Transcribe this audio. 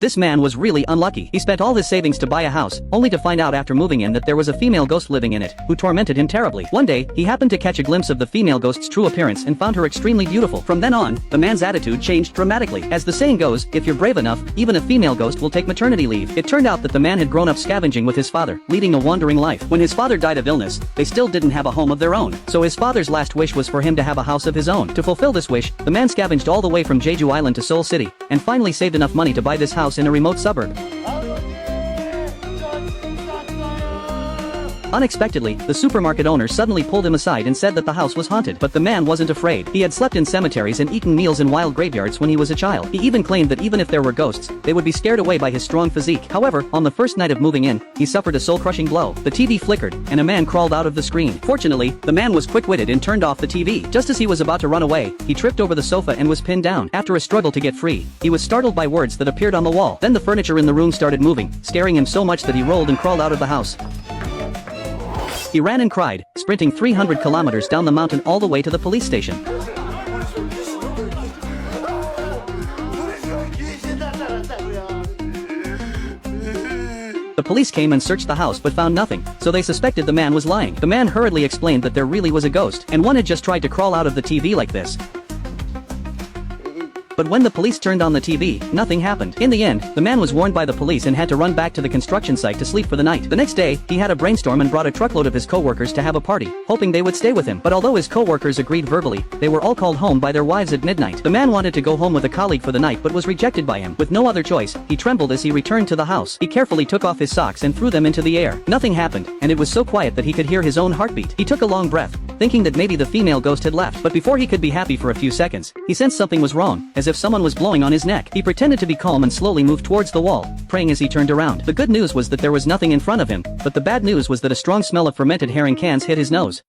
This man was really unlucky. He spent all his savings to buy a house, only to find out after moving in that there was a female ghost living in it, who tormented him terribly. One day, he happened to catch a glimpse of the female ghost's true appearance and found her extremely beautiful. From then on, the man's attitude changed dramatically. As the saying goes, if you're brave enough, even a female ghost will take maternity leave. It turned out that the man had grown up scavenging with his father, leading a wandering life. When his father died of illness, they still didn't have a home of their own. So his father's last wish was for him to have a house of his own. To fulfill this wish, the man scavenged all the way from Jeju Island to Seoul City, and finally saved enough money to buy this house in a remote suburb. Unexpectedly, the supermarket owner suddenly pulled him aside and said that the house was haunted. But the man wasn't afraid. He had slept in cemeteries and eaten meals in wild graveyards when he was a child. He even claimed that even if there were ghosts, they would be scared away by his strong physique. However, on the first night of moving in, he suffered a soul-crushing blow. The TV flickered, and a man crawled out of the screen. Fortunately, the man was quick-witted and turned off the TV. Just as he was about to run away, he tripped over the sofa and was pinned down. After a struggle to get free, he was startled by words that appeared on the wall. Then the furniture in the room started moving, scaring him so much that he rolled and crawled out of the house. He ran and cried, sprinting 300 kilometers down the mountain all the way to the police station. The police came and searched the house but found nothing, so they suspected the man was lying. The man hurriedly explained that there really was a ghost, and one had just tried to crawl out of the TV like this. But when the police turned on the TV, nothing happened. In the end, the man was warned by the police and had to run back to the construction site to sleep for the night. The next day, he had a brainstorm and brought a truckload of his co-workers to have a party, hoping they would stay with him. But although his co-workers agreed verbally, they were all called home by their wives at midnight. The man wanted to go home with a colleague for the night but was rejected by him. With no other choice, he trembled as he returned to the house. He carefully took off his socks and threw them into the air. Nothing happened, and it was so quiet that he could hear his own heartbeat. He took a long breath, thinking that maybe the female ghost had left. But before he could be happy for a few seconds, he sensed something was wrong, as if someone was blowing on his neck. He pretended to be calm and slowly moved towards the wall, praying as he turned around. The good news was that there was nothing in front of him, but the bad news was that a strong smell of fermented herring cans hit his nose.